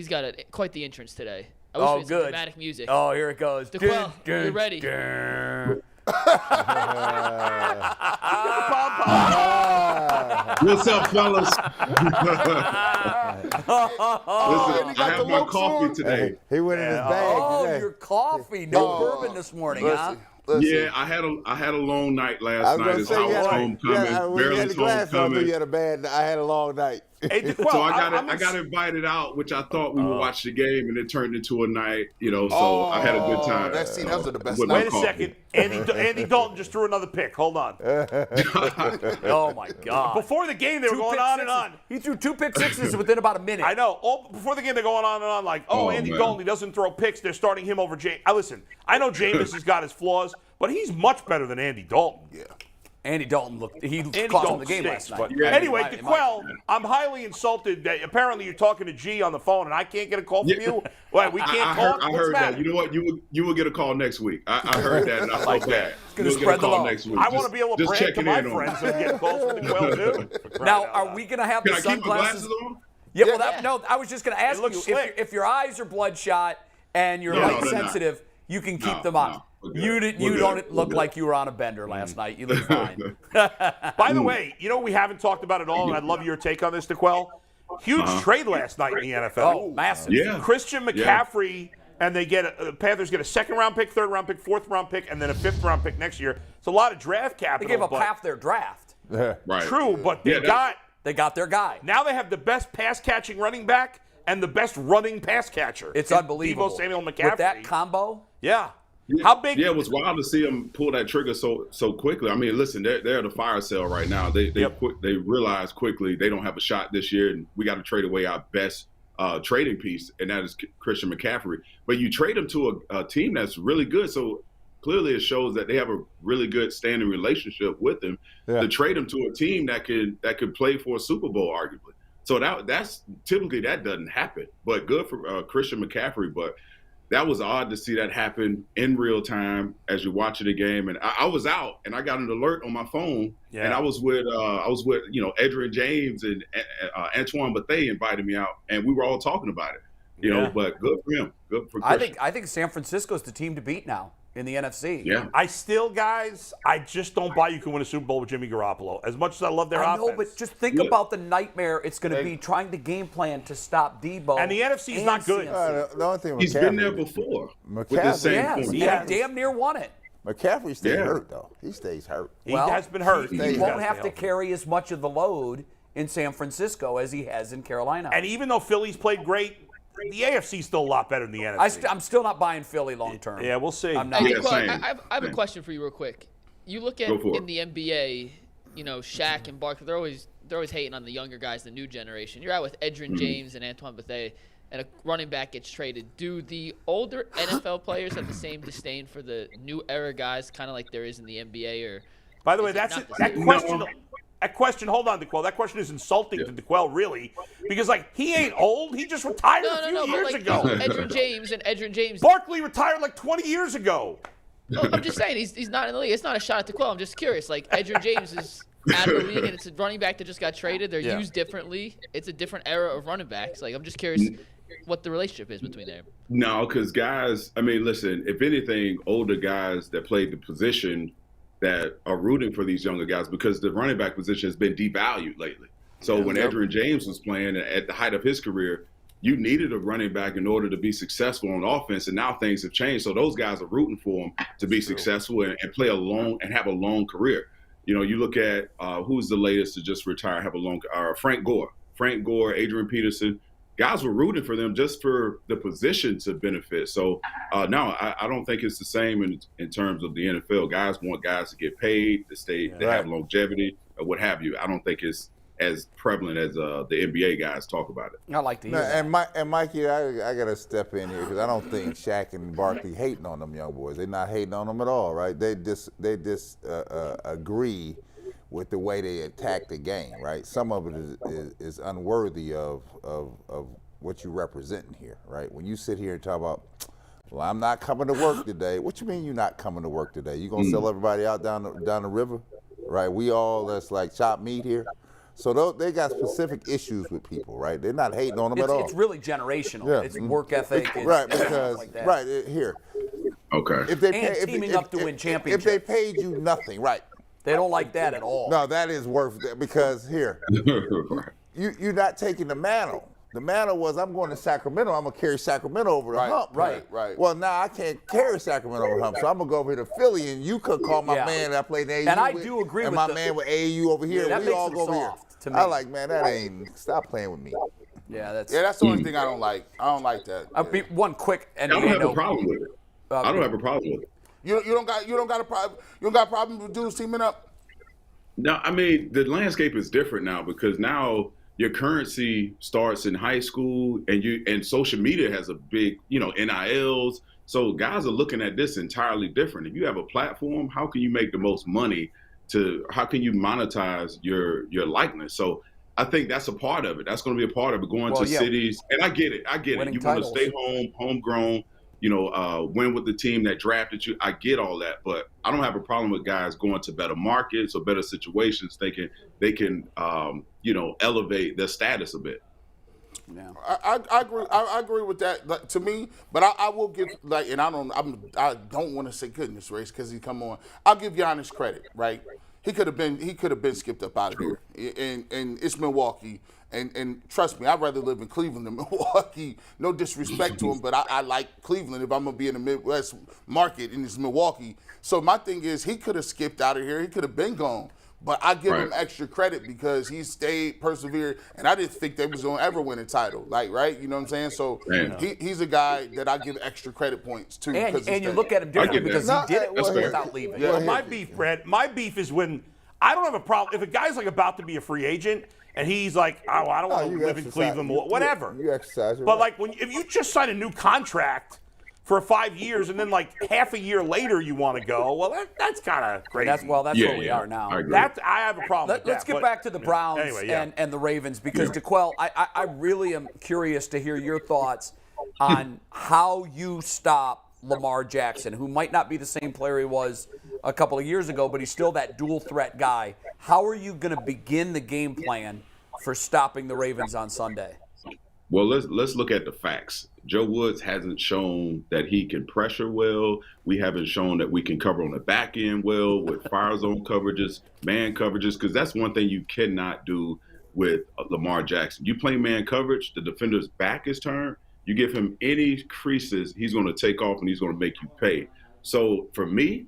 He's got quite the entrance today. I wish we had some good. dramatic music. Oh, here it goes. DeQuell, you're ready. What's up, fellas? Listen, I have my coffee today. He went in his bag Oh, today. your coffee. No bourbon this morning, huh? Listen. Yeah, I had a long night last night. It's say, Howard's homecoming. when you had Barely's the glass on, I knew homecoming. you had a bad. I had a long night. Hey, DeQuell, So I got invited out, which I thought we would watch the game, and it turned into a night, So I had a good time. Those are the best with nights. my wait a coffee. second. Andy Dalton just threw another pick. Hold on. Oh, my God. Before the game, they were going on and on. He threw 2 pick sixes within about a minute. I know. Before the game, they're going on and on like, Andy man. Dalton, he doesn't throw picks. They're starting him over James. Listen, I know Jameis has got his flaws, but he's much better than Andy Dalton. Yeah. Andy Dalton looked. He Andy cost him Dalton the game stinks, last night. but anyway, In my DeQuell, opinion. I'm highly insulted that apparently you're talking to G on the phone and I can't get a call from you. Wait, we can't talk. I What's heard that? that. You know what? You will get a call next week. I heard that, and I felt bad. gonna You'll spread get a the call love. next week. I want to be able to just brag to checking my in on friends you. and get calls from DeQuell too. Now, are we going to have Can the I keep my sunglasses? glasses on? Yeah, well, no, I was just going to ask looks you slick. if your eyes are bloodshot and you're No, light they're not. sensitive, you can keep No, them on. no, we're good. You We're don't good. look We're like good. you were on a bender last night. You look fine. By the way, you know what we haven't talked about at all, and I'd love your take on this, DeQuell. Huge trade last night in the NFL. Oh, massive. Yeah. Christian McCaffrey, and they get Panthers get a second-round pick, third-round pick, fourth-round pick, and then a fifth-round pick next year. It's a lot of draft They capital. gave up but- half their draft. Right. True, but they Yeah, that's- They got their guy. now they have the best pass-catching running back and the best running pass catcher. It's in unbelievable. Deebo Samuel McCaffrey. With that combo, yeah. Yeah. How big? Yeah, it was wild to see them pull that trigger so quickly. I mean, listen, they're the fire sale right now. They realize quickly they don't have a shot this year, and we got to trade away our best trading piece, and that is Christian McCaffrey. But you trade him to a team that's really good, so clearly it shows that they have a really good standing relationship with him. Yeah. To trade him to a team that could play for a Super Bowl, arguably. So that's typically that doesn't happen. But good for Christian McCaffrey. But that was odd to see that happen in real time as you're watching the game. And I was out, and I got an alert on my phone, and I was with Edrin James and Antoine Bethea invited me out, and we were all talking about it. You know, but good for him. Good for Christian. I think San Francisco's the team to beat now in the NFC. Yeah. I just don't buy you can win a Super Bowl with Jimmy Garoppolo. As much as I love their I offense. know, but just think about the nightmare it's going to be trying to game plan to stop Debo. And the NFC is not good. The only thing He's been there before with the McCaffrey, same yes, point. he damn near won it. McCaffrey stays Yeah. hurt though. He stays hurt. He has been hurt. He He's won't gotta have stay to healthy. carry as much of the load in San Francisco as he has in Carolina. And even though Philly's played great, the AFC's still a lot better than the NFC. I'm still not buying Philly long term. Yeah, we'll see. I'm not. Hey, Yeah, DeQuell, same. I have a question for you real quick. You look at Go for it. in the NBA, Shaq and Barkley, they're always hating on the younger guys, the new generation. You're out with Edrin James and Antoine Bethea, and a running back gets traded. Do the older NFL players have the same disdain for the new era guys, kind of like there is in the NBA? Or By the way, is it that's not the that same? question. That question, hold on, DeQuell. That question is insulting to DeQuell, really, because he ain't old. He just retired a few No, years but like ago. Edrin James. Barkley retired like 20 years ago. No, I'm just saying he's not in the league. It's not a shot at DeQuell. I'm just curious. Like Edrin James is out of the league, and it's a running back that just got traded. They're used differently. It's a different era of running backs. Like I'm just curious what the relationship is between them. No, because guys, I mean, listen, if anything, older guys that played the position that are rooting for these younger guys because the running back position has been devalued lately. So when Edrin James was playing at the height of his career, you needed a running back in order to be successful on offense, and now things have changed. So those guys are rooting for him to be successful and play a long and have a long career. You know, you look at who's the latest to just retire, have a long Frank Gore, Adrian Peterson. Guys were rooting for them just for the position to benefit. So, no, I don't think it's the same in terms of the NFL. Guys want guys to get paid, to stay, to have longevity, or what have you. I don't think it's as prevalent as the NBA guys talk about it. I like to hear No, that. and Mikey, I got to step in here because I don't think Shaq and Barkley hating on them young boys. They're not hating on them at all, right? They just agree with the way they attack the game, right? Some of it is unworthy of what you're representing here, right? When you sit here and talk about, well, I'm not coming to work today. What you mean you're not coming to work today? You gonna sell everybody out down the river, right? We all that's like chopped meat here. So they got specific issues with people, right? They're not hating on them at all. It's really generational. Yeah. It's work ethic. Right, it's because like that. here. Okay. If they And teaming up to win championships. If they paid you nothing, right? They don't like that at all. No, that is worth it because here, you're not taking the mantle. The mantle was I'm going to Sacramento. I'm gonna carry Sacramento over the hump. Right. Well, now I can't carry Sacramento over the hump, so I'm gonna go over here to Philly, and you could call my man that I played in AAU And I with, do agree and with my the- man with AAU over here. That We makes all them go over here. soft to me. I like, man, that ain't. Stop playing with me. Yeah, that's. Yeah, that's the only thing I don't like. I don't like that. I mean, one quick I don't NBA have a note. problem with it. I don't have a problem with it. You don't got a problem. You don't got a problem with dudes teaming up. No, I mean, the landscape is different now because now your currency starts in high school and social media has a big, NILs. So guys are looking at this entirely different. If you have a platform, how can you make the most money how can you monetize your likeness? So I think that's a part of it. That's going to be a part of it, going to cities. And I get it. Winning You want to titles. stay homegrown, win with the team that drafted you. I get all that, but I don't have a problem with guys going to better markets or better situations. They can elevate their status a bit. Yeah. I agree. I agree with that. Like, to me, but I will give and I don't want to say goodness race because he come on. I'll give Giannis credit, right? He could have been skipped up out of here, and it's Milwaukee. And trust me, I'd rather live in Cleveland than Milwaukee. No disrespect to him, but I like Cleveland if I'm going to be in the Midwest market, and it's Milwaukee. So my thing is he could have skipped out of here. He could have been gone. But I give him extra credit because he stayed, persevered, and I didn't think they was going to ever win a title. Right? You know what I'm saying? So he's a guy that I give extra credit points to. And you look at him differently because he did it That's fair. without leaving. Well, my beef, Brad, is when I don't have a problem. If a guy's like about to be a free agent and he's like, I don't want to live in Cleveland, whatever. You exercise. But like if you just sign a new contract for 5 years and then like half a year later you want to go, well that's kind of crazy. That's where we are now. I agree. I have a problem with that. Let's get back to the Browns and the Ravens because DeQuell, I really am curious to hear your thoughts on how you stop Lamar Jackson, who might not be the same player he was a couple of years ago, but he's still that dual threat guy. How are you going to begin the game plan for stopping the Ravens on Sunday? Well, let's look at the facts. Joe Woods hasn't shown that he can pressure well. We haven't shown that we can cover on the back end well with fire zone coverages, man coverages, because that's one thing you cannot do with Lamar Jackson. You play man coverage, the defender's back is turned. You give him any creases, he's going to take off and he's going to make you pay. So for me,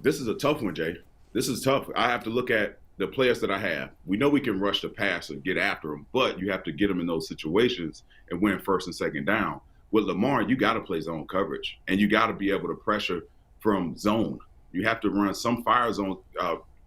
this is a tough one, Jay. This is tough. I have to look at the players that I have. We know we can rush the pass and get after them, but you have to get them in those situations and win first and second down. With Lamar, you got to play zone coverage, and you got to be able to pressure from zone. You have to run some fire zone,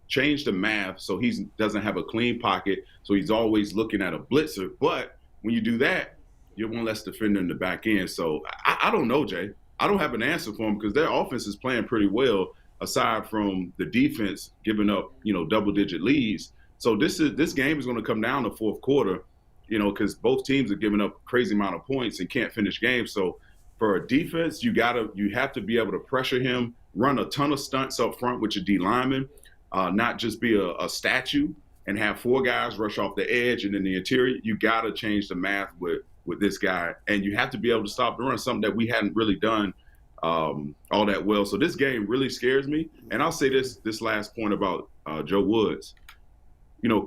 change the math so he doesn't have a clean pocket, so he's always looking at a blitzer. But when you do that, you're one less defender in the back end. So I don't know, Jay. I don't have an answer for him because their offense is playing pretty well, aside from the defense giving up, double-digit leads. So this game is going to come down to fourth quarter, because both teams are giving up a crazy amount of points and can't finish games. So for a defense, you have to be able to pressure him, run a ton of stunts up front with your D lineman, not just be a statue and have four guys rush off the edge and in the interior. You got to change the math with this guy, and you have to be able to stop the run, something that we hadn't really done all that well. So this game really scares me. And I'll say this last point about Joe Woods.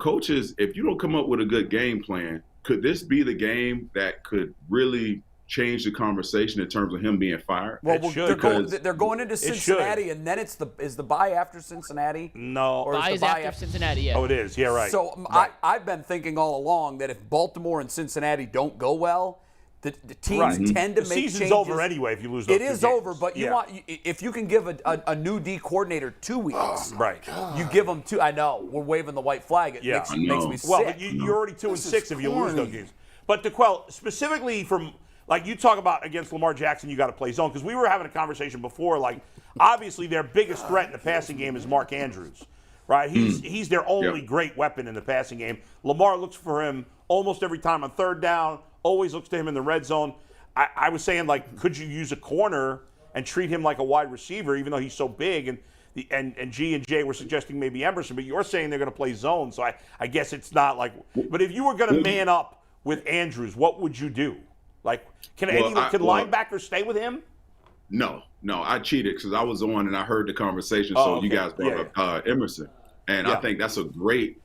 Coaches, if you don't come up with a good game plan, could this be the game that could really change the conversation in terms of him being fired? Well, they're going into Cincinnati, and then is the bye after Cincinnati? No. Or Bye is is the bye after Cincinnati, yeah. Oh, it is. Yeah, right. So right. I've been thinking all along that if Baltimore and Cincinnati don't go well, the teams tend to the make season's changes. over anyway if you lose those It two is games. over, but if you can give a new D coordinator 2 weeks, right? You give them 2. I know we're waving the white flag. It makes me sick. Well, but you're already 2-6 if you lose those games. But DeQuell, specifically from like you talk about against Lamar Jackson, you got to play zone because we were having a conversation before. Like obviously their biggest threat in the passing game is Mark Andrews, right? He's their only great weapon in the passing game. Lamar looks for him almost every time on third down. Always looks to him in the red zone. I was saying, like, could you use a corner and treat him like a wide receiver, even though he's so big? And and G and J were suggesting maybe Emerson, but you're saying they're going to play zone. So I guess it's not like. But if you were going to man up with Andrews, what would you do? Like, can linebackers stay with him? No, I cheated because I was on and I heard the conversation. So you guys brought up Emerson, and I think that's a great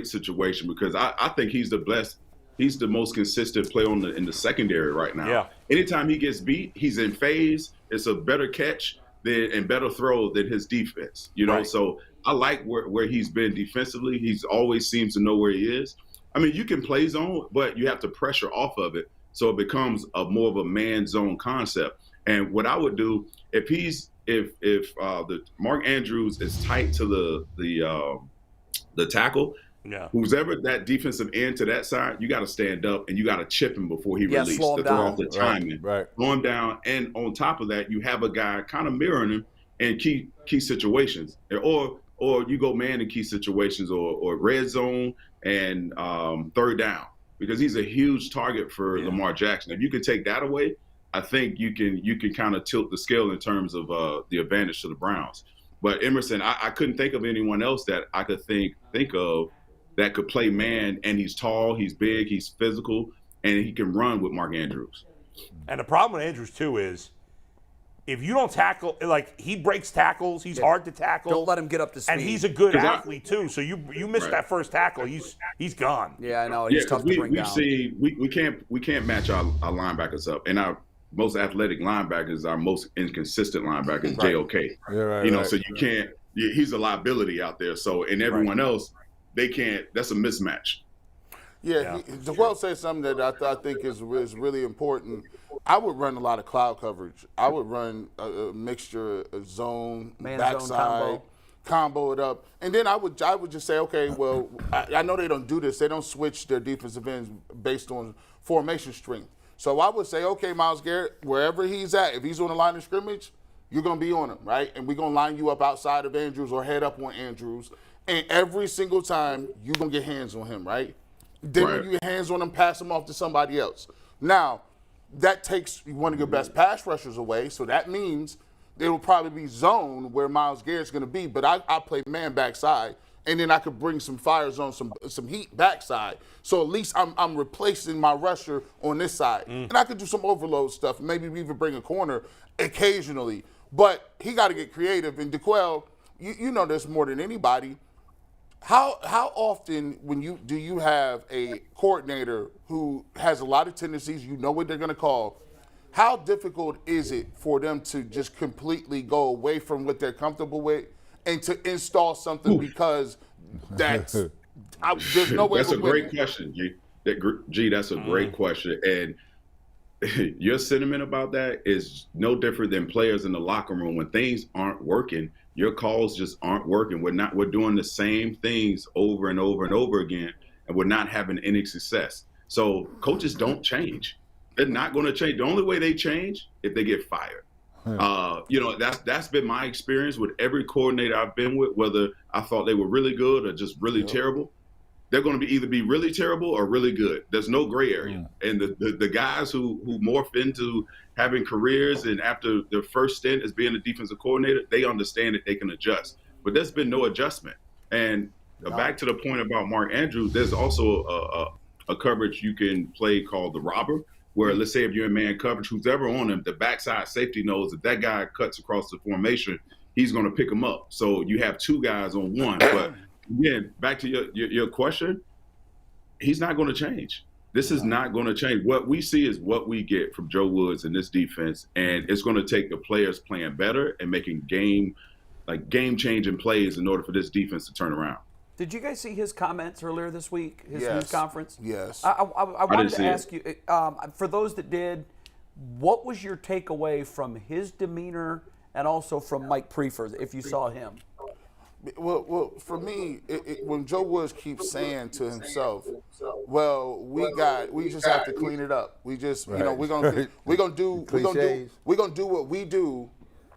situation because I think he's the best. He's the most consistent player in the secondary right now. Yeah. Anytime he gets beat, he's in phase. It's a better catch and better throw than his defense. So I like where he's been defensively. He's always seems to know where he is. I mean, you can play zone, but you have to pressure off of it, so it becomes more of a man zone concept. And what I would do if the Mark Andrews is tight to the tackle, who's ever that defensive end to that side, you got to stand up and you got to chip him before he releases to throw off the timing. Right. Slow him down, and on top of that, you have a guy kind of mirroring him in key situations, or you go man in key situations, or red zone and third down, because he's a huge target for Lamar Jackson. If you can take that away, I think you can kind of tilt the scale in terms of the advantage to the Browns. But Emerson, I couldn't think of anyone else that I could think of that could play man, and he's tall, he's big, he's physical, and he can run with Mark Andrews. And the problem with Andrews too is if you don't tackle, like he breaks tackles, he's hard to tackle. Don't let him get up to speed. And he's a good athlete too. So you miss that first tackle, he's gone. Yeah, I know. He's tough to bring down. We can't match our linebackers up, and our most athletic linebackers, our most inconsistent linebackers, JOK. Yeah, so you can't. He's a liability out there. So and everyone else, they can't. That's a mismatch. Joel said something that I think is really important. I would run a lot of cloud coverage. I would run a mixture of zone, backside, combo it up, and then I would just say, okay, well, I know they don't do this. They don't switch their defensive ends based on formation strength. So I would say, okay, Myles Garrett, wherever he's at, if he's on the line of scrimmage, you're going to be on him, right? And we're going to line you up outside of Andrews or head up on Andrews. And every single time, you're going to get hands on him, right? Then when you get hands on him, pass him off to somebody else. Now, that takes one of your best pass rushers away, so that means there will probably be zone where Myles Garrett's going to be, but I play man backside, and then I could bring some fire zone, some heat backside. So at least I'm replacing my rusher on this side. And I could do some overload stuff, maybe even bring a corner occasionally. But he got to get creative. And DeQuell, you know this more than anybody. How often do you have a coordinator who has a lot of tendencies, you know what they're going to call, how difficult is it for them to just completely go away from what they're comfortable with and to install something because there's no way. That's a great question, G. That's a great question. And your sentiment about that is no different than players in the locker room. When things aren't working, your calls just aren't working. We're doing the same things over and over and over again, and we're not having any success. So coaches don't change. They're not going to change. The only way they change if they get fired. That's been my experience with every coordinator I've been with, whether I thought they were really good or just really terrible. They're going to either be really terrible or really good. There's no gray area. And the guys who morph into having careers and after their first stint as being a defensive coordinator, they understand that they can adjust. But there's been no adjustment. And back to the point about Mark Andrews, there's also a coverage you can play called the robber, where let's say if you're in man coverage, who's ever on him, the backside safety knows if that guy cuts across the formation, he's going to pick him up. So you have two guys on one. But again, back to your question, he's not going to change. This is not going to change. What we see is what we get from Joe Woods in this defense, and it's going to take the players playing better and making game-changing plays in order for this defense to turn around. Did you guys see his comments earlier this week, his news conference? Yes. I wanted to ask you, for those that did, what was your takeaway from his demeanor and also from Mike Prefer, if you saw him? Well, for me, when Joe Woods keeps saying to himself, "Well, we just have to clean it up. We just, we're gonna do what we do."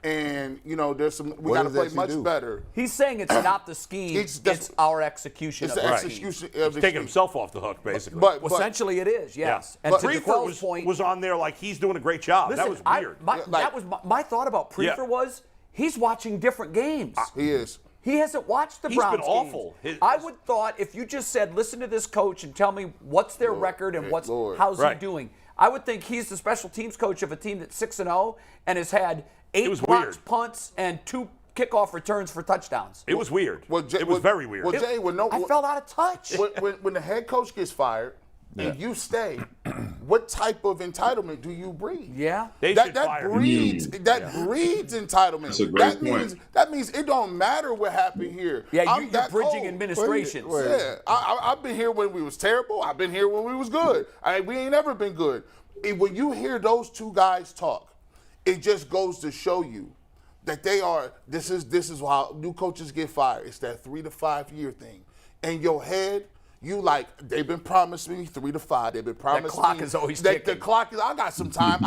And there's some. We got to play much better. He's saying it's not the scheme; it's our execution. It's the execution. He's taking himself off the hook, basically. But essentially, it is. Yes. Yeah. And Prefer was on there like he's doing a great job. Listen, that was weird. That was my thought about Prefer was he's watching different games. He is. He hasn't watched the He's Browns been awful. games. I would thought if you just said, listen to this coach and tell me what's their record and how's he doing, I would think he's the special teams coach of a team that's 6-0 and has had 8 blocks, punts, and 2 kickoff returns for touchdowns. It was weird. It was very weird. Well, Jay, I felt out of touch. When the head coach gets fired and you stay, what type of entitlement do you breed? Yeah. That breeds entitlement. That's a great point. That means it don't matter what happened here. Yeah, you're bridging administrations. Yeah, I've been here when we was terrible. I've been here when we was good. We ain't ever been good. When you hear those two guys talk, it just goes to show you that they are. This is how new coaches get fired. It's that 3 to 5 year thing. In your head, you like they've been promising me 3 to 5. They've been promising the clock me is always that ticking. the clock is. I got some time.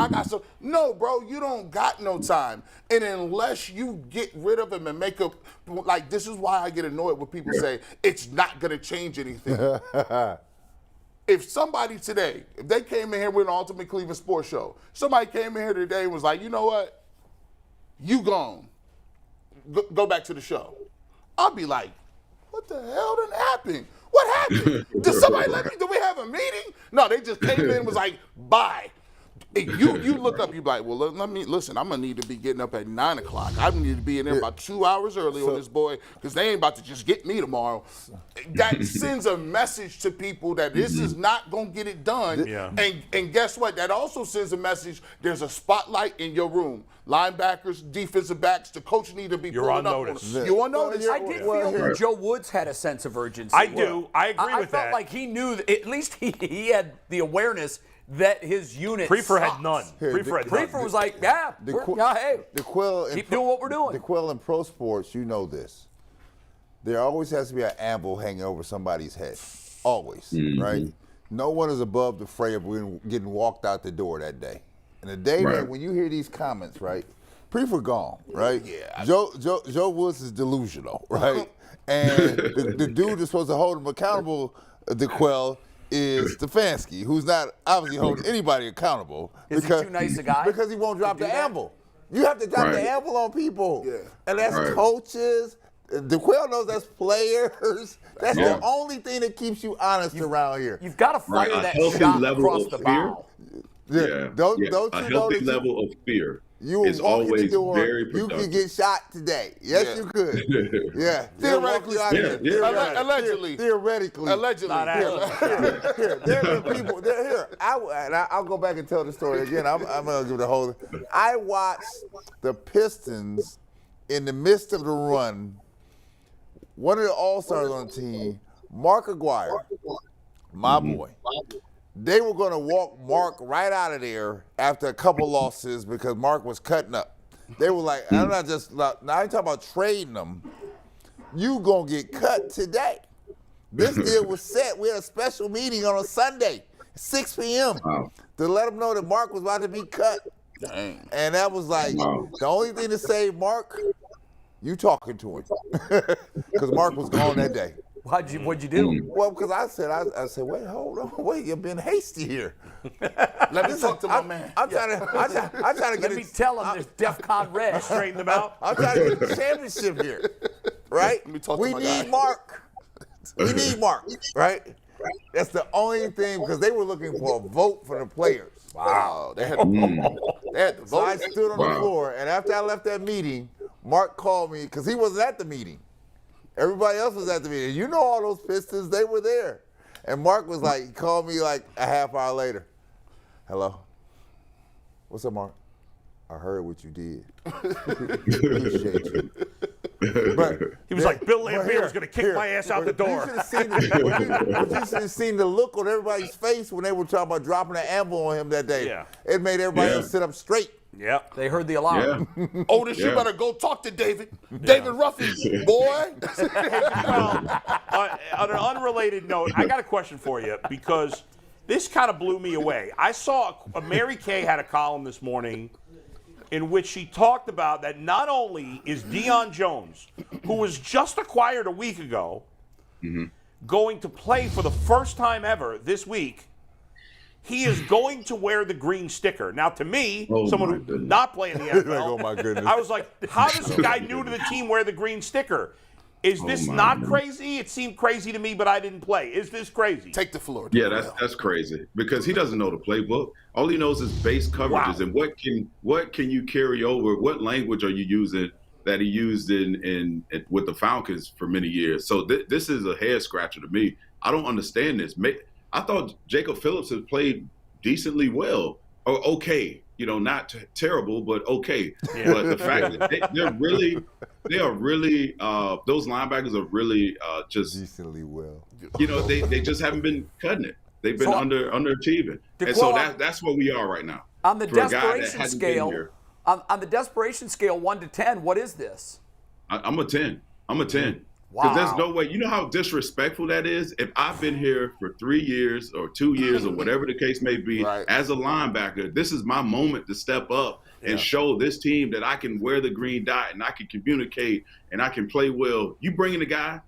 No, bro, you don't got no time. And unless you get rid of him and make up, like this is why I get annoyed when people say it's not gonna change anything. If somebody today, if they came in here with an Ultimate Cleveland Sports Show, somebody came in here today and was like, you know what? You gone. Go back to the show. I'll be like, what the hell done happened? What happened? Did somebody let me? Did we have a meeting? No, they just came in and was like, bye. You look up, you be like, well, let me listen. I'm gonna need to be getting up at 9 o'clock. I need to be in there about 2 hours early on this boy, because they ain't about to just get me tomorrow. That sends a message to people that this is not gonna get it done. Yeah. And guess what? That also sends a message. There's a spotlight in your room. Linebackers, defensive backs, the coach need to be pulling up on notice. them. You on notice? I did feel that Joe Woods had a sense of urgency. I do. I agree with that. I felt like he knew that at least he had the awareness that his unit Prefer sucks. had none. Prefer was like, hey, keep doing what we're doing. DeQuell in pro sports, you know this. There always has to be an anvil hanging over somebody's head. Always, right? No one is above the fray of getting walked out the door that day. And the day that when you hear these comments, right? Prefer gone, right? Yeah. Joe Woods is delusional, right? And the dude that's supposed to hold him accountable, DeQuell, is Stefanski, who's not obviously holding anybody accountable. Is he too nice a guy? Because he won't drop the anvil. You have to drop the anvil on people. Yeah. And that's coaches. DeQuell knows that's players. That's the only thing that keeps you honest around here. You've got to fire that shot across the bow. Yeah. Don't you a healthy level of fear. You is always very productive. You can get shot today. Yes, you could. Yeah. Theoretically. Allegedly. Theoretically. Allegedly. Here, there are people. Here, I'll go back and tell the story again. I'm going to give the whole. I watched the Pistons in the midst of the run. One of the All-Stars on the team, Mark Aguirre, my boy. They were going to walk Mark right out of there after a couple losses because Mark was cutting up. They were like, I'm not just, now I ain't talking about trading them. You going to get cut today. This deal was set. We had a special meeting on a Sunday, 6 p.m. to let them know that Mark was about to be cut. Dang. And that was like, the only thing to save Mark, you talking to him. Because Mark was gone that day. What'd you do? Well, because I said, wait, hold on, wait, you're being hasty here. Let me talk to my man. I'm trying to get. Let me tell him there's DEFCON red. Straighten them out. I'm trying to get the championship here, right? Let me talk to we my need guy. Mark. We need Mark, right? That's the only thing because they were looking for a vote for the players. Wow, they had to vote. So I stood on the floor, and after I left that meeting, Mark called me because he wasn't at the meeting. Everybody else was at the meeting. You know all those Pistons, they were there. And Mark was like, he called me like a half hour later. Hello? What's up, Mark? I heard what you did. Appreciate you. But he was like, Bill Laimbeer was going to kick my ass out the door. You should have seen the look on everybody's face when they were talking about dropping the anvil on him that day. Yeah. It made everybody else sit up straight. Yeah. They heard the alarm. Yeah. Otis, you better go talk to David. David Ruffin, boy. Well, on an unrelated note, I got a question for you because this kind of blew me away. I saw Mary Kay had a column this morning in which she talked about that not only is Deion Jones, who was just acquired a week ago, going to play for the first time ever this week, he is going to wear the green sticker. Now, to me, someone who's goodness. not playing the NFL, Oh, my goodness. I was like, how does a guy new to the team wear the green sticker? Is this not crazy? It seemed crazy to me, but I didn't play. Is this crazy? Take the floor. Yeah, that's crazy because he doesn't know the playbook. All he knows is base coverages and what can you carry over? What language are you using that he used in with the Falcons for many years? So this is a head scratcher to me. I don't understand this. I thought Jacob Phillips had played decently well or okay. Not terrible, but okay. Yeah. But the fact that they are really, those linebackers are really just decently well. They just haven't been cutting it. They've been underachieving, and so that's where we are right now. On the desperation scale, on the desperation scale, 1 to 10, what is this? I'm a 10. I'm a 10. Wow. Because there's no way. You know how disrespectful that is? If I've been here for 3 years or 2 years or whatever the case may be, as a linebacker, this is my moment to step up and show this team that I can wear the green dot and I can communicate and I can play well. You bring in a guy,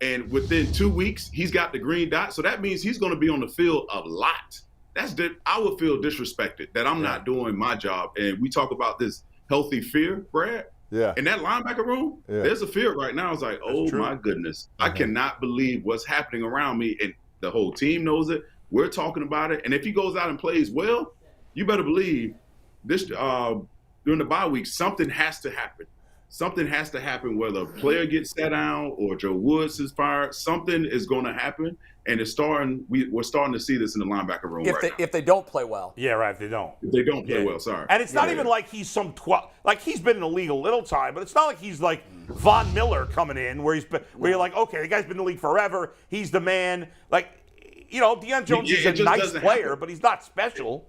and within 2 weeks, he's got the green dot. So that means he's going to be on the field a lot. I would feel disrespected that I'm not doing my job. And we talk about this healthy fear, Brad. Yeah. In that linebacker room, there's a fear right now. It's like, my goodness. I cannot believe what's happening around me. And the whole team knows it. We're talking about it. And if he goes out and plays well, you better believe this during the bye week, something has to happen. Something has to happen, whether a player gets sat down or Joe Woods is fired. Something is going to happen. And we're starting to see this in the linebacker room right now. If they don't play well. Yeah, right, if they don't. If they don't play well, sorry. And it's not even like he's some like he's been in the league a little time, but it's not like he's like Von Miller coming in where you're like, okay, the guy's been in the league forever. He's the man. Like, Deion Jones is a nice player, but he's not special.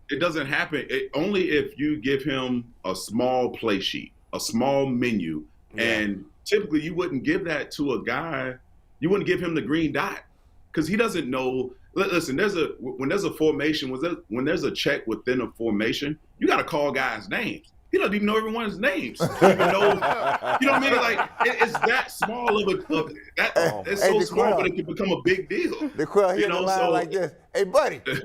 It doesn't happen. Only if you give him a small play sheet, a small menu. And typically you wouldn't give that to a guy. You wouldn't give him the green dot. Because he doesn't know. Listen, when there's a formation, when there's a check within a formation, you got to call guys' names. He doesn't even know everyone's names. He doesn't even know, you know what I mean? Like it's that small it's so small, but it can become a big deal. The crowd hit the line like this. Hey, buddy, move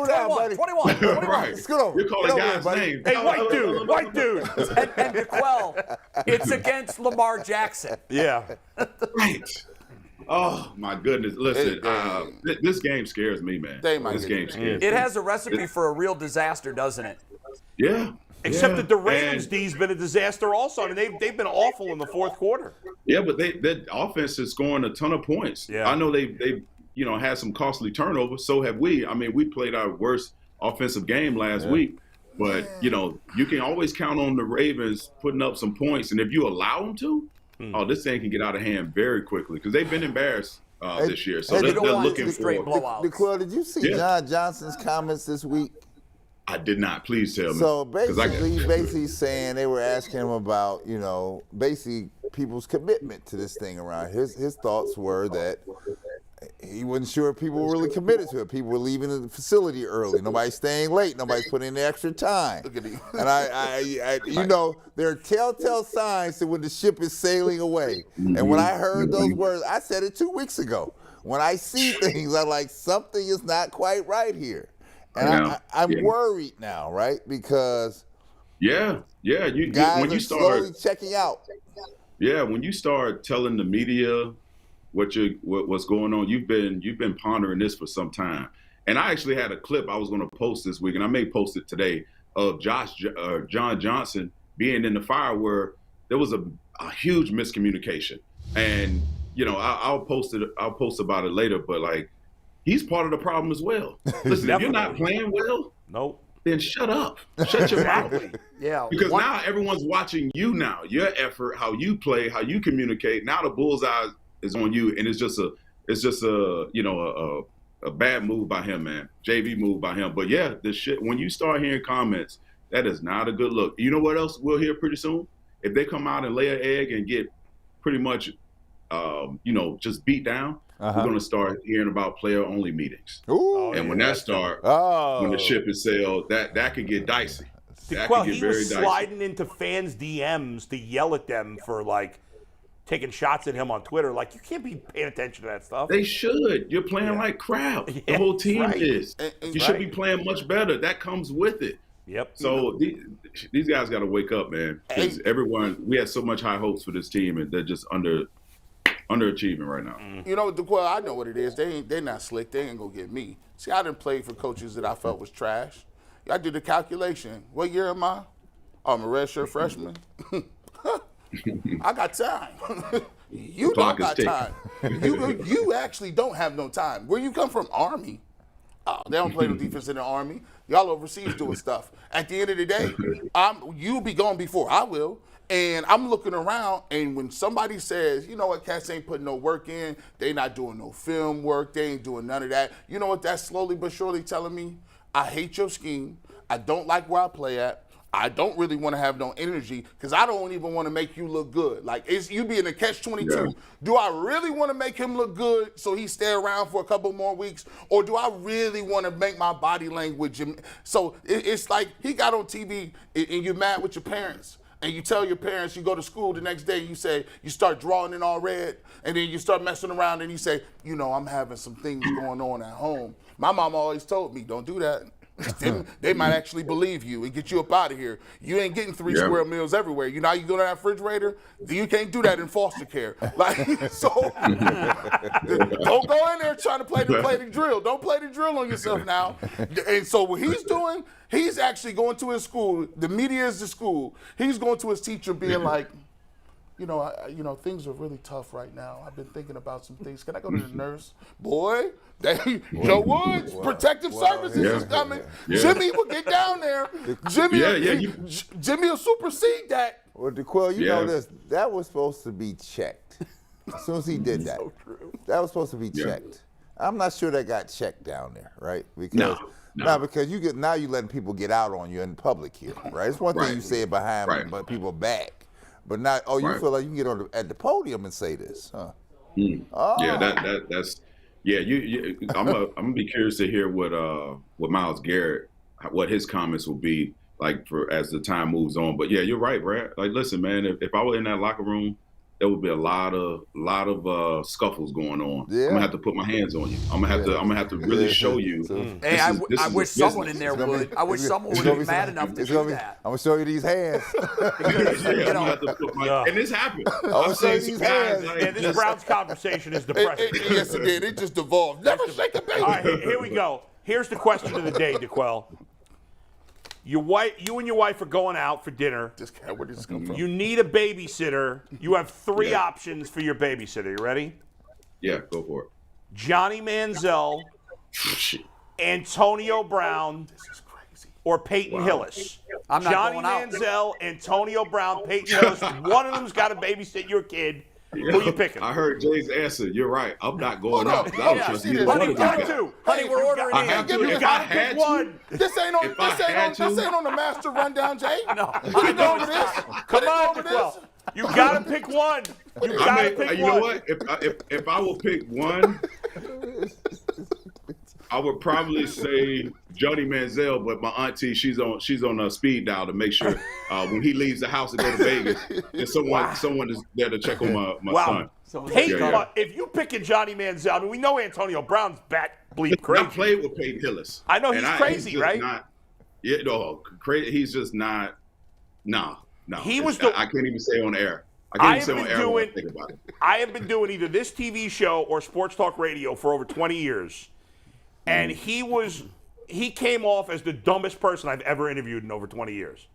down, buddy. 21. Right. Scoot over. You're calling guys' names. Hey, white dude. And DeQuell, it's against Lamar Jackson. Yeah. Right. Oh, my goodness. Listen, this game scares me, man. This game scares me. It has a recipe for a real disaster, doesn't it? Yeah. Except that the Ravens D's been a disaster also. I mean, they've been awful in the fourth quarter. Yeah, but their offense is scoring a ton of points. Yeah. I know they had some costly turnovers. So have we. I mean, we played our worst offensive game last week. But, you can always count on the Ravens putting up some points. And if you allow them to, this thing can get out of hand very quickly because they've been embarrassed this year. So they're looking for blowouts. DeQuell, did you see John Johnson's comments this week? I did not. Please tell me. So basically saying they were asking him about, basically people's commitment to this thing around. His thoughts were that he wasn't sure if people were really committed to it. People were leaving the facility early. Nobody's staying late. Nobody's putting in the extra time. And I there are telltale signs that when the ship is sailing away. And when I heard those words, I said it 2 weeks ago. When I see things, I'm like, something is not quite right here. And I'm worried now, right? Because guys when you start slowly checking out. Yeah, when you start telling the media what's going on, you've been pondering this for some time. And I actually had a clip I was going to post this week, and I may post it today, of John Johnson being in the fire where there was a huge miscommunication. And I'll post about it later, but like, he's part of the problem as well. Listen, if you're not playing well, then shut up. Shut your mouth. Yeah. Because now everyone's watching you now, your effort, how you play, how you communicate. Now the bullseye is on you, and it's just a bad move by him, man. JV move by him. But yeah, this shit, when you start hearing comments, that is not a good look. You know what else we'll hear pretty soon? If they come out and lay an egg and get pretty much just beat down, we're going to start hearing about player-only meetings. Ooh, and when that starts, when the ship is sailed, that could get dicey. That Well, could get he very was dicey. sliding into fans' DMs to yell at them for, like, taking shots at him on Twitter. Like, you can't be paying attention to that stuff. They should. You're playing like crap. The whole team is. You should be playing much better. That comes with it. Yep. So these guys got to wake up, man. Because we had so much high hopes for this team, and they're just underachieving right now. You know, well, I know what it is. They're not slick. They ain't gonna get me. See, I didn't play for coaches that I felt was trash. I did the calculation. What year am I? Oh, I'm a redshirt freshman. I got time. You don't got time. You actually don't have no time. Where you come from, Army? Oh, they don't play no defense in the Army. Y'all overseas doing stuff. At the end of the day, you'll be gone before I will. And I'm looking around, and when somebody says, you know what, cats ain't putting no work in, they not doing no film work, they ain't doing none of that, you know what that's slowly but surely telling me? I hate your scheme. I don't like where I play at. I don't really want to have no energy because I don't even want to make you look good. Like, you be in a catch-22. Yeah. Do I really want to make him look good so he stay around for a couple more weeks? Or do I really want to make my body language? So it's like he got on TV and you're mad with your parents. And you tell your parents, you go to school the next day, you start drawing in all red, and then you start messing around and you say, you know, I'm having some things going on at home. My mom always told me, don't do that. They might actually believe you and get you up out of here. You ain't getting 3 square meals everywhere. You know how you go to that refrigerator? You can't do that in foster care. Like, so don't go in there trying to play the drill. Don't play the drill on yourself now. And so what he's doing, he's actually going to his school. The media is the school. He's going to his teacher being like, you know, things are really tough right now. I've been thinking about some things. Can I go to the nurse? Boy, Joe Woods, Protective Services is coming. Yeah. Jimmy will get down there. Jimmy will supersede that. Well, DeQuell, you know this. That was supposed to be checked. As soon as he did that, that was supposed to be checked. I'm not sure that got checked down there, right? Because because you letting people get out on you in public here, right? It's one thing you say it behind but people back. But not, you feel like you can get at the podium and say this, huh? Oh. Yeah, that's I'm gonna be curious to hear what Myles Garrett, what his comments will be like for as the time moves on. But yeah, you're right, Brad. Like, listen, man, if I were in that locker room, there would be a lot of scuffles going on. Yeah. I'm gonna have to put my hands on you. I'm gonna have to really show you. Hey, I wish someone in there would. I wish someone would be mad enough to do that. I'm gonna show you these hands. I'm gonna have to put and this happened. I'm saying these hands. And this Browns conversation is depressing. Yes, it did. It just devolved. Never shake a baby. All right, here we go. Here's the question of the day, DeQuell. You and your wife are going out for dinner. Where did this come from? You need a babysitter. You have 3 options for your babysitter. You ready? Yeah, go for it. Johnny Manziel, Antonio Brown, or Peyton Hillis. I'm not Johnny going out. Manziel, Antonio Brown, Peyton Hillis. One of them's got to babysit your kid. Who are you picking? I heard Jay's answer. You're right. I'm not going out. Honey, we're ordering in. You got to pick one. This ain't on the master rundown, Jay. No. I know over this. Come on, DeQuell. You got to pick one. You got to pick one. You know what? If I will pick one, I would probably say Johnny Manziel, but my auntie, she's on a speed dial to make sure when he leaves the house to go to Vegas, there's someone is there to check on my son. If you picking Johnny Manziel, I mean, we know Antonio Brown's bat bleep crazy. I played with Peyton Hillis. I know he's crazy, right? Crazy. He's just not. No. I can't even say on air. I have been doing either this TV show or sports talk radio for over 20 years. And he came off as the dumbest person I've ever interviewed in over 20 years.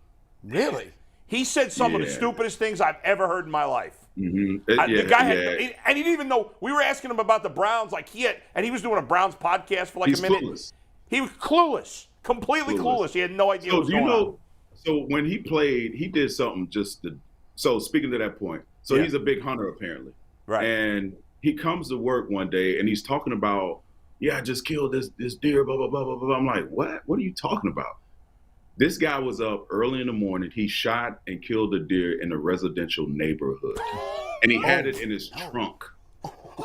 Really? He said some of the stupidest things I've ever heard in my life. Mm-hmm. The guy and he didn't even know. We were asking him about the Browns, and he was doing a Browns podcast for a minute. Clueless. He was clueless, completely clueless. He had no idea what was going on. So when he played, he did something so speaking to that point, he's a big hunter apparently. Right. And he comes to work one day and he's talking about, I just killed this deer, blah, blah, blah, blah, blah. I'm like, what? What are you talking about? This guy was up early in the morning. He shot and killed a deer in a residential neighborhood. And he had it in his trunk.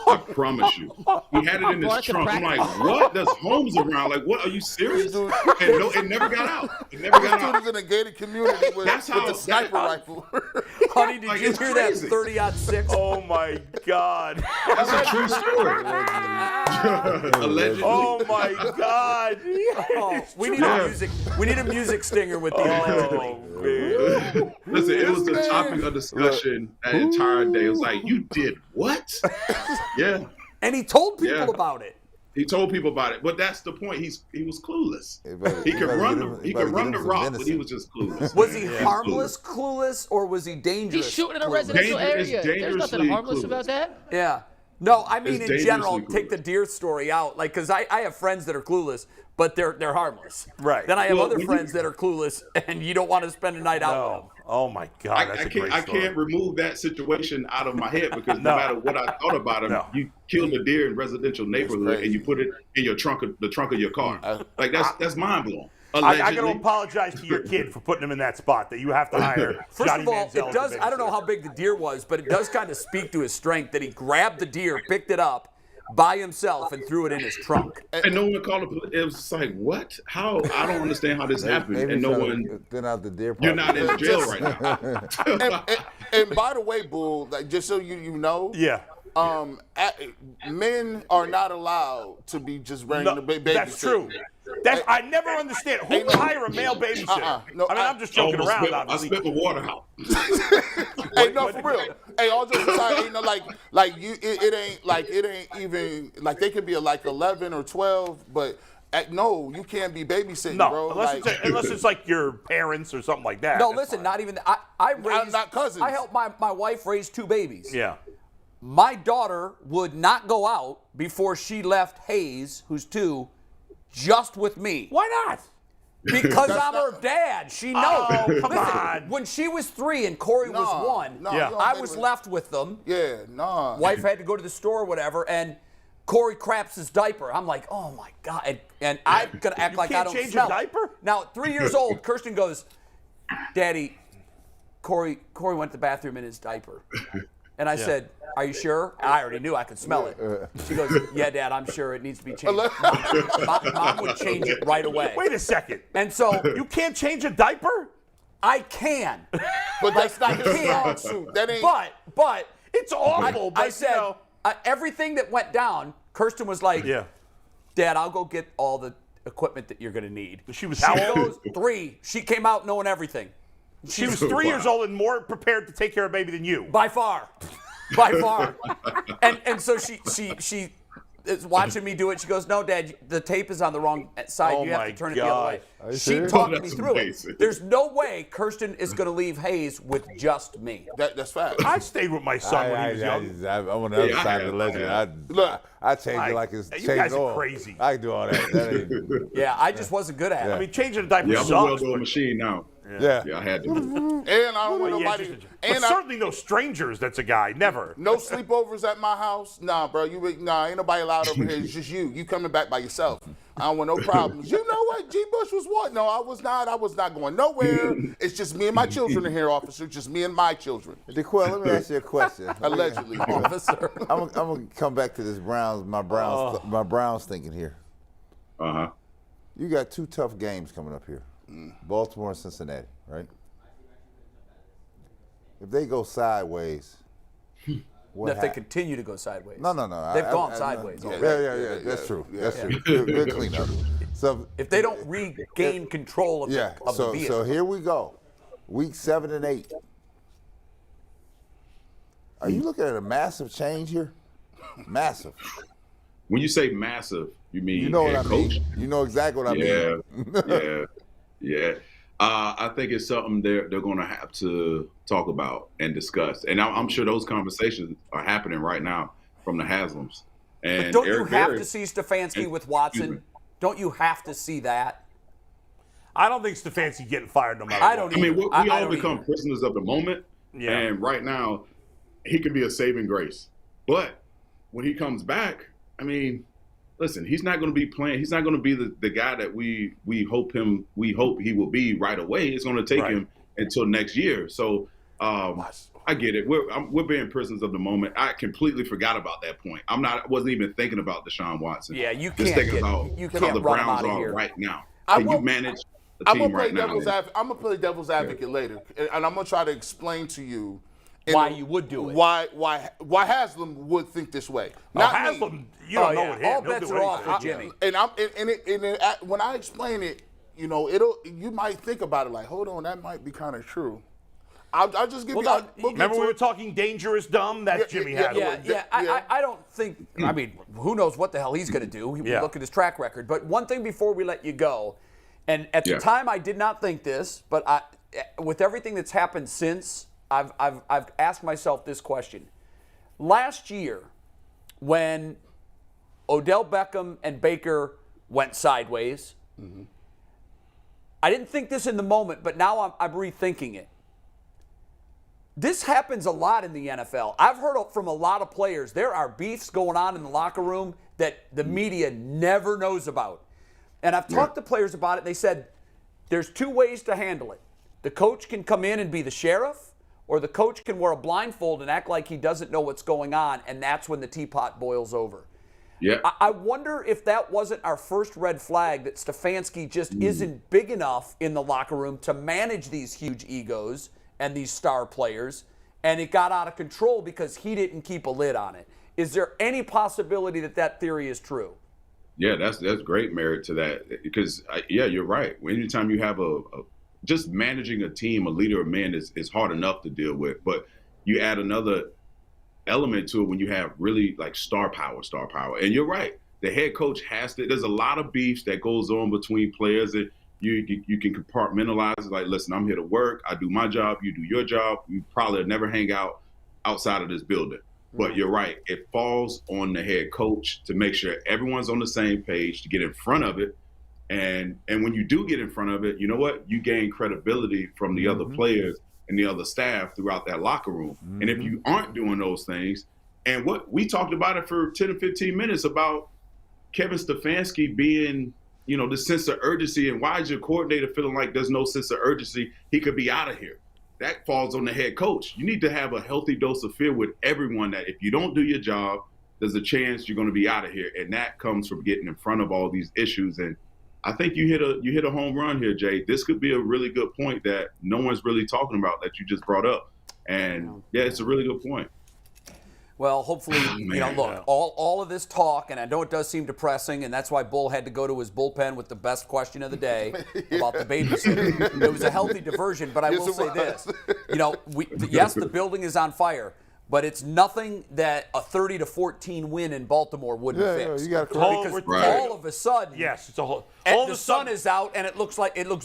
I promise you. He had it in his trunk. I'm like, what? There's homes around. Like, what? Are you serious? And no, it never got out. It never got out. This dude is in a gated community with the sniper rifle. Honey, did you hear that 30-06? Oh my God. That's a true story. Allegedly. Oh my God. We need a music stinger with the allegedly. Man. Listen, it was the topic of discussion that entire day. It was like, you did what? Yeah. And he told people about it. He told people about it, but that's the point. He was clueless. He could run the rock, but he was just clueless. Was he harmless, clueless, or was he dangerous? He's shooting in a residential area. There's nothing harmless clueless about that. Yeah. No, I mean It's in general, dangerously take the deer story out. Like, because I have friends that are clueless, but they're harmless. Right. Then I have Well, other when friends that are clueless, and you don't want to spend a night out with them. Oh my God, that's a great I story. can't remove that situation out of my head because no matter what I thought about him, you killed a deer in residential neighborhood and you put it in your trunk of your car. Like that's mind blowing. I got to apologize to your kid for putting him in that spot that you have to hire. First Johnny of all, Manziel it does. I don't know how big the deer was, but it does kind of speak to his strength that he grabbed the deer, picked it up by himself, and threw it in his trunk. And no one called it. It was just like, what? How? I don't understand how this happened. And no one. Thin out the deer. You're not in jail right now. And by the way, Bull, like just so you know, men are not allowed to be just running the babysitter. That's true. I never understand. Who would hire a male babysitter? No, I mean, I'm just joking around. I spent the water out. Hey, no, for real. Hey, all jokes aside, you know, it ain't even like they could be like 11 or 12, but no, you can't be babysitting, bro. Unless it's like your parents or something like that. No, listen, not even. I raised. Not cousins. I helped my wife raise 2 babies. Yeah. My daughter would not go out before she left Hayes, who's 2, just with me. Why not? Because I'm her dad. She knows. Oh, come on. When she was 3 and Corey was 1, I was left with them. Yeah, no. Wife had to go to the store or whatever, and Corey craps his diaper. I'm like, oh my God. And I'm going to act like I don't change smell a diaper? it. Now, at 3 years old, Kirsten goes, Daddy, Corey went to the bathroom in his diaper. And I said, are you sure? I already knew I could smell it. She goes, yeah, Dad, I'm sure it needs to be changed. Mom would change it right away. Wait a second. And so You can't change a diaper? I can. But that's not his strong suit. That ain't. But It's awful. I said, everything that went down, Kirsten was like, Dad, I'll go get all the equipment that you're going to need. She was how old? 3. She came out knowing everything. She was 3 years old and more prepared to take care of a baby than you. By far. And so she is watching me do it. She goes, no, Dad, the tape is on the wrong side. Oh you have my to turn it the other way. Are you She serious? talked me That's through amazing. it. There's no way Kirsten is going to leave Hayes with just me. That's fact. I stayed with my son when he was young. I'm on the other side of the legend. Look, I change it like it's you changed guys are oil. crazy. I can do all that. That ain't, Yeah, I just wasn't good at it. I mean, changing a diaper Yeah, I'm a sucks. well-oiled machine now. yeah. Yeah, I had to. and I don't want nobody. But certainly no strangers. That's a guy. Never. No sleepovers at my house. Nah, bro. Ain't nobody allowed over here. It's just you. You coming back by yourself. I don't want no problems. You know what? G. Bush was what? No, I was not. I was not going nowhere. It's just me and my children in here, officer. Just me and my children. DeQuell, let me ask you a question. Allegedly. Officer. I'm gonna come back to this my Browns thinking here. Uh-huh. You got 2 tough games coming up here, Baltimore and Cincinnati, right? If they go sideways, what If they continue to go sideways. No. They've gone sideways already. Yeah. That's true. That's true. Good cleanup. So If they don't regain control of the vehicle. So here we go, week 7 and 8. Are you looking at a massive change here? Massive. When you say massive, you mean You know what I head coach? mean. You know exactly what I mean. Yeah. I think it's something they're going to have to talk about and discuss. And I'm sure those conversations are happening right now from the Haslams. And But don't you Eric have Berry, to see Stefanski with Watson? Don't you have to see that? I don't think Stefanski getting fired no matter I what. don't I mean, we I all don't become either. prisoners of the moment. Yeah. And right now, he can be a saving grace. But when he comes back, I mean, listen, he's not going to be playing. He's not going to be the guy that we hope he will be right away. It's going to take him until next year. So I I get it. We're being prisoners of the moment. I completely forgot about that point. I wasn't even thinking about Deshaun Watson. Yeah, you just thinking about you how can't the run Browns out of are here right now. I'm Can you manage the team right now? I'm gonna play devil's advocate later, and I'm gonna try to explain to you why you would do it. Why Haslam would think this way. Not Haslam, you don't know what him. All bets are off with Jimmy. When I explain it, you might think about it like, hold on, that might be kind of true. I'll just give you. Remember we were talking dangerous dumb? That's Jimmy Haslam. I don't think. I mean, who knows what the hell he's going to do? Look at his track record. But one thing before we let you go, and at the time I did not think this, but with everything that's happened since, I've asked myself this question. Last year, when Odell Beckham and Baker went sideways, I didn't think this in the moment, but now I'm rethinking it. This happens a lot in the NFL. I've heard from a lot of players, there are beefs going on in the locker room that the media never knows about. And I've talked to players about it. They said there's two ways to handle it. The coach can come in and be the sheriff, or the coach can wear a blindfold and act like he doesn't know what's going on, and that's when the teapot boils over. Yeah. I wonder if that wasn't our first red flag, that Stefanski just isn't big enough in the locker room to manage these huge egos and these star players, and it got out of control because he didn't keep a lid on it. Is there any possibility that theory is true? Yeah, that's great merit to that, because you're right. Anytime you have just managing a team, a leader of men is hard enough to deal with, but you add another element to it when you have really like star power. And you're right. The head coach there's a lot of beefs that goes on between players, and you can compartmentalize it like, listen, I'm here to work. I do my job. You do your job. You probably never hang out outside of this building. But you're right. It falls on the head coach to make sure everyone's on the same page, to get in front of it. And when you do get in front of it, you know what? You gain credibility from the other players and the other staff throughout that locker room. And if you aren't doing those things, and what we talked about it for 10 or 15 minutes about Kevin Stefanski being, the sense of urgency, and why is your coordinator feeling like there's no sense of urgency? He could be out of here. That falls on the head coach. You need to have a healthy dose of fear with everyone that if you don't do your job, there's a chance you're going to be out of here. And that comes from getting in front of all these issues. And I think you hit a home run here, Jay. This could be a really good point that no one's really talking about that you just brought up. And it's a really good point. Well, hopefully, look, all of this talk, and I know it does seem depressing, and that's why Bull had to go to his bullpen with the best question of the day about the babysitter. It was a healthy diversion, but I will say this. Yes, the building is on fire, but it's nothing that a 30-14 win in Baltimore wouldn't fix. You got to because all of a sudden, it's a whole. The sun is out, and it looks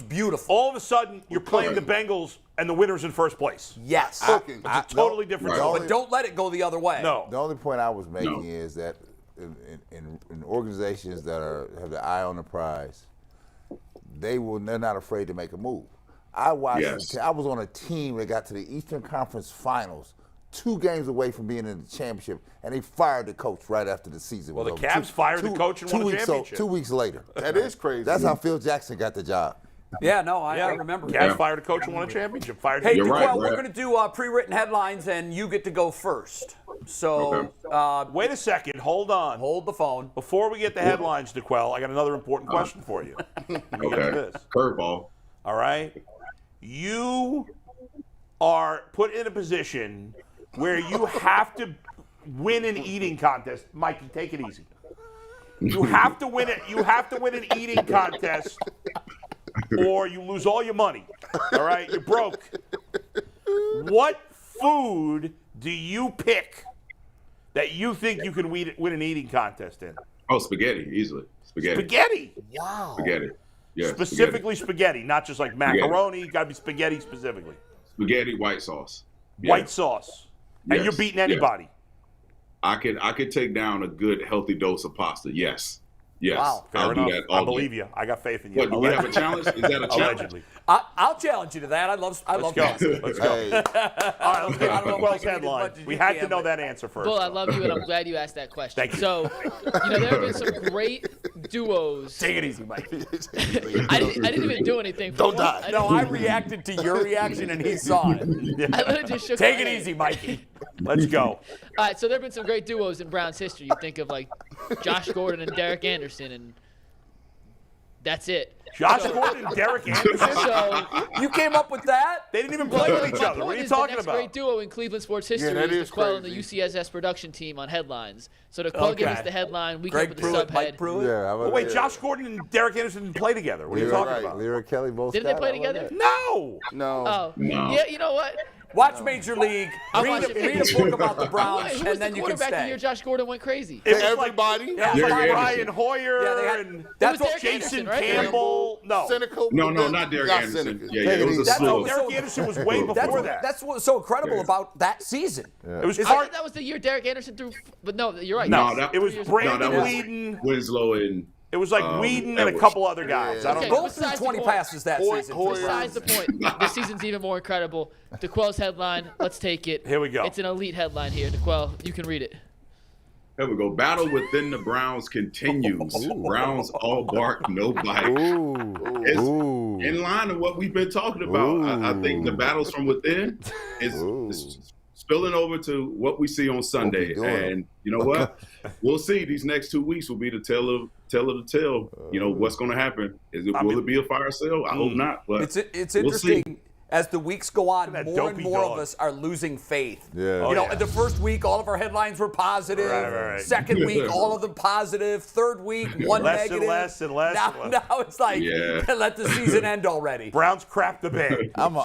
beautiful. All of a sudden, you're playing the Bengals, and the winner's in first place. Yes. It's a totally different story. But don't let it go the other way. No. The only point I was making is that in organizations that have the eye on the prize, they're not afraid to make a move. I was on a team that got to the Eastern Conference Finals, 2 games away from being in the championship, and they fired the coach right after the season was over. The Cavs fired the coach and won the championship. 2 weeks later. That is crazy. That's how Phil Jackson got the job. I remember. Cavs fired a coach and won a championship. Hey, DeQuell, we're going to do pre-written headlines, and you get to go first. So, wait a second. Hold on. Hold the phone. Before we get the headlines, DeQuell, I got another important question for you. Okay. Curveball. All right. You are put in a position where you have to win an eating contest. Mikey, take it easy. You have to win it. You have to win an eating contest, or you lose all your money. All right, you're broke. What food do you pick that you think you can win an eating contest in? Oh, spaghetti, easily. Spaghetti. Wow. Spaghetti. Yeah. Specifically spaghetti, not just like macaroni. Got to be spaghetti specifically. Spaghetti, white sauce. White sauce. And you're beating anybody. I could take down a good healthy dose of pasta. Yes. Yes. Wow. I'll Fair do enough. that all I day. believe you. I got faith in you. What, do we have a challenge? Is that a challenge? Allegedly. I'll challenge you to that. I love Let's go. boxing. Let's go. Hey, All right, let's get I into don't know if I Quell's can eat as headline. much as We you had can, to know but- that answer first. Bull, I love you, and I'm glad you asked that question. Thank you. So, there have been some great duos. Take it easy, Mike. I didn't even do anything. For Don't once. die. I No, didn't- I reacted to your reaction, and he saw it. I literally just shook Take my it head. easy, Mikey. Let's go. All right, so there have been some great duos in Browns history. You think of like Josh Gordon and Derek Anderson, and that's it. Josh Gordon and Derek Anderson. So You came up with that? They didn't even play with each my other. What point are you is talking the next about? great duo in Cleveland sports history that is is DeQuell and the crazy. UCSS production team on headlines. So DeQuell gave us Okay. the headline. We came Greg up with the Pruitt, subhead. Mike Pruitt? Yeah. Oh, wait, Josh Gordon and Derek Anderson didn't play together. What are you You're talking right. about? Lyra Kelly both. Didn't they got play it. I love together? that. No. no. Oh, No. yeah. You know what? Watch Major League. I'm Read watching- a book about the Browns, Wait, who was and the then you can quarterback the stay. year Josh Gordon went crazy? It was Everybody. Like, Yeah, it was like Derek Brian Anderson. Hoyer Yeah, they had- and that's It was what Derek Jason Anderson, right? Campbell. No. Cynical. No, but not Derek not Anderson. cynical. Yeah, it was a That's slew. what- Derek Anderson was way before that. That's what's so incredible about that season. It was I hard. thought that was the year Derek Anderson threw. But no, you're right. No, Yes, it was 3 years Brandon No, that was Whedon. Winslow and It was like Whedon and a Edwards. couple other guys. I don't Okay, know. Both threw besides the 20 point. passes that Hoyer- season. Hoyer- Besides the point, this season's even more incredible. DeQuell's headline. Let's take it. Here we go. It's an elite headline here. DeQuell, you can read it. Here we go. Battle within the Browns continues. Browns all bark, no bite. Ooh. It's Ooh. in line with what we've been talking about. I think the battles from within is spilling over to what we see on Sunday. doing? And you know what? We'll see. These next 2 weeks will be the tell of the tale. You know what's going to happen. Will it be a fire sale? I hope not. But It's we'll interesting. see. As the weeks go on, That more and dopey more dog. of us are losing faith. Yeah. You know, yeah. the first week, all of our headlines were positive. Right. Second week, all of them positive. Third week, one Less and negative. less and less Now, and less. now it's like, Yeah. let the season end already. Browns crap the bed. I'm a